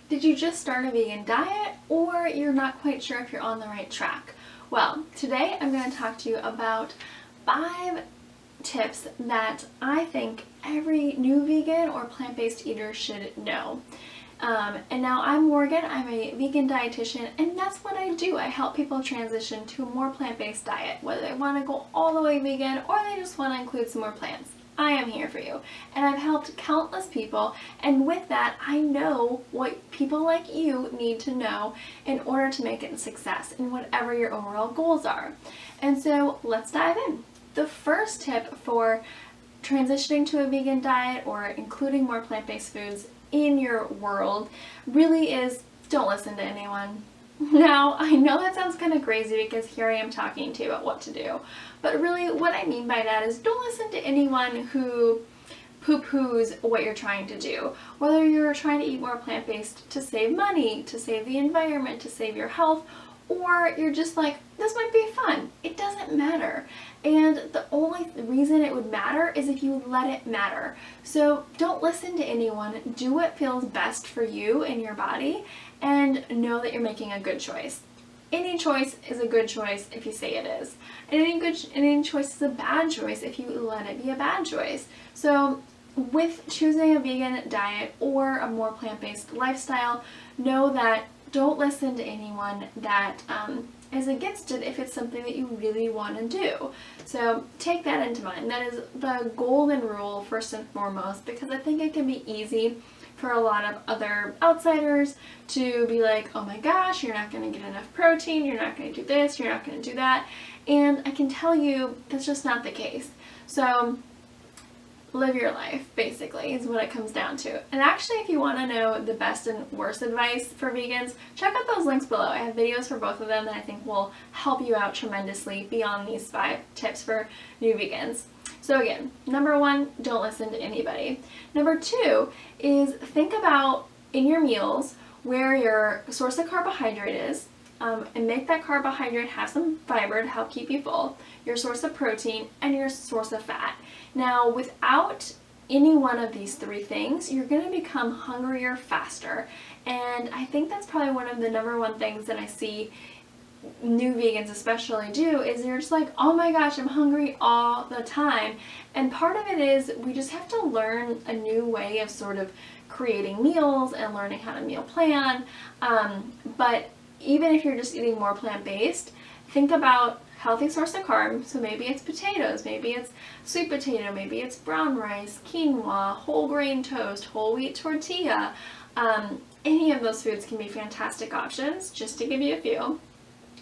Did you just start a vegan diet, or you're not quite sure if you're on the right track? Well, today I'm going to talk to you about 5 tips that I think every new vegan or plant-based eater should know. And now I'm Morgan, I'm a vegan dietitian, and that's what I do. I help people transition to a more plant-based diet, whether they want to go all the way vegan or they just want to include some more plants. I am here for you, and I've helped countless people, and with that I know what people like you need to know in order to make it a success in whatever your overall goals are. And so let's dive in. The first tip for transitioning to a vegan diet or including more plant-based foods in your world really is don't listen to anyone. Now, I know that sounds kind of crazy because here I am talking to you about what to do, but really what I mean by that is don't listen to anyone who poo-poos what you're trying to do. Whether you're trying to eat more plant-based to save money, to save the environment, to save your health, or you're just like, this might be fun. It doesn't matter. And the only reason it would matter is if you let it matter. So don't listen to anyone. Do what feels best for you and your body, and know that you're making a good choice. Any choice is a good choice if you say it is. And any choice is a bad choice if you let it be a bad choice. So with choosing a vegan diet or a more plant-based lifestyle, know that don't listen to anyone that is against it if it's something that you really want to do. So take that into mind. That is the golden rule first and foremost, because I think it can be easy for a lot of other outsiders to be like, oh my gosh, you're not going to get enough protein, you're not going to do this, you're not going to do that. And I can tell you that's just not the case. So live your life, basically, is what it comes down to. And actually, if you want to know the best and worst advice for vegans, check out those links below. I have videos for both of them that I think will help you out tremendously beyond these 5 tips for new vegans. So again, number 1, don't listen to anybody. Number 2 is think about in your meals where your source of carbohydrate is, and make that carbohydrate have some fiber to help keep you full, your source of protein, and your source of fat. Now, without any one of these 3 things, you're going to become hungrier faster. And I think that's probably one of the number 1 things that I see new vegans especially do, is they're just like, oh my gosh, I'm hungry all the time. And part of it is we just have to learn a new way of sort of creating meals and learning how to meal plan. But even if you're just eating more plant-based, think about healthy source of carbs. So maybe it's potatoes, maybe it's sweet potato, maybe it's brown rice, quinoa, whole grain toast, whole wheat tortilla. Any of those foods can be fantastic options, just to give you a few.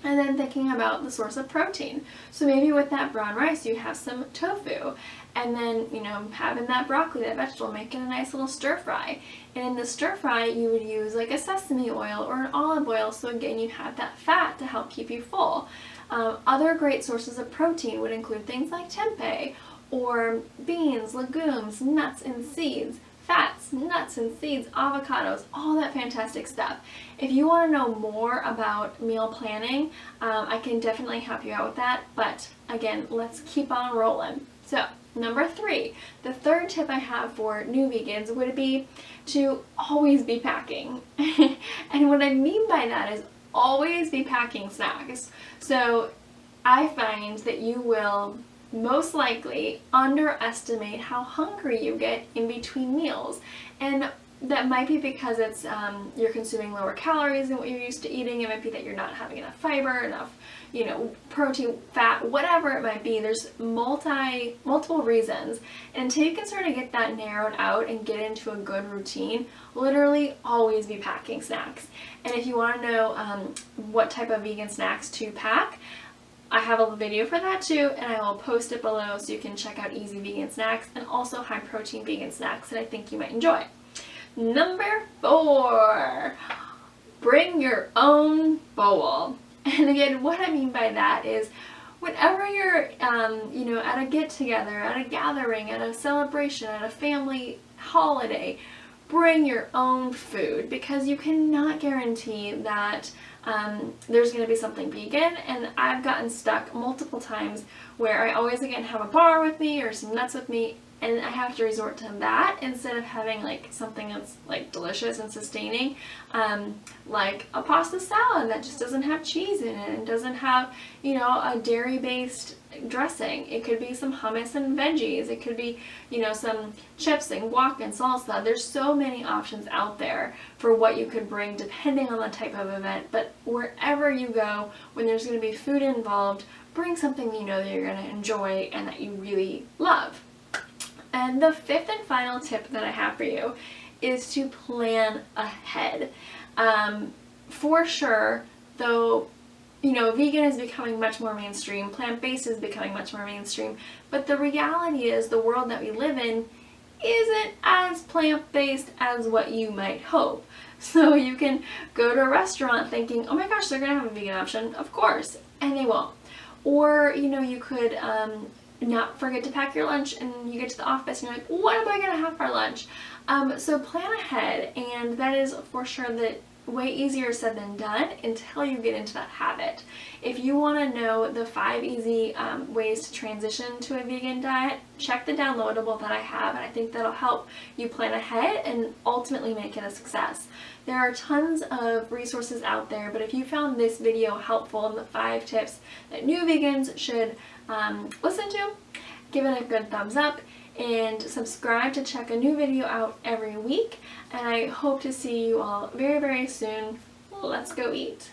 And then thinking about the source of protein. So maybe with that brown rice you have some tofu, and then, having that broccoli, that vegetable, making a nice little stir fry. And in the stir fry you would use like a sesame oil or an olive oil, so again you have that fat to help keep you full. Other great sources of protein would include things like tempeh, or beans, legumes, nuts and seeds, fats, nuts and seeds, avocados, all that fantastic stuff. If you want to know more about meal planning, I can definitely help you out with that. But again, let's keep on rolling. So number 3, the third tip I have for new vegans would be to always be packing. And what I mean by that is always be packing snacks. So I find that you will most likely underestimate how hungry you get in between meals. And that might be because it's you're consuming lower calories than what you're used to eating. It might be that you're not having enough fiber, enough protein, fat, whatever it might be. There's multiple reasons. And until you can sort of get that narrowed out and get into a good routine, literally always be packing snacks. And if you want to know what type of vegan snacks to pack, I have a video for that too, and I will post it below so you can check out easy vegan snacks and also high protein vegan snacks that I think you might enjoy. Number 4, bring your own bowl. And again, what I mean by that is whenever you're, at a get-together, at a gathering, at a celebration, at a family holiday, bring your own food, because you cannot guarantee that there's going to be something vegan. And I've gotten stuck multiple times where I always again have a bar with me or some nuts with me, and I have to resort to that instead of having like something that's like delicious and sustaining, like a pasta salad that just doesn't have cheese in it and doesn't have, you know, a dairy-based dressing. It could be some hummus and veggies. It could be, you know, some chips and guac and salsa. There's so many options out there for what you could bring depending on the type of event. But wherever you go, when there's going to be food involved, bring something you know that you're going to enjoy and that you really love. And the fifth and final tip that I have for you is to plan ahead. For sure, though, you know, vegan is becoming much more mainstream, plant-based is becoming much more mainstream, but the reality is the world that we live in isn't as plant-based as what you might hope. So you can go to a restaurant thinking, oh my gosh, they're gonna have a vegan option, of course, and they won't. Or, you know, you could not forget to pack your lunch and you get to the office and you're like, what am I gonna have for lunch? So plan ahead, and that is for sure the way easier said than done until you get into that habit. If you want to know the 5 easy ways to transition to a vegan diet, check the downloadable that I have, and I think that'll help you plan ahead and ultimately make it a success. There are tons of resources out there, but if you found this video helpful and the 5 tips that new vegans should listen to, give it a good thumbs up and subscribe to check a new video out every week. And I hope to see you all very, very soon. Let's go eat.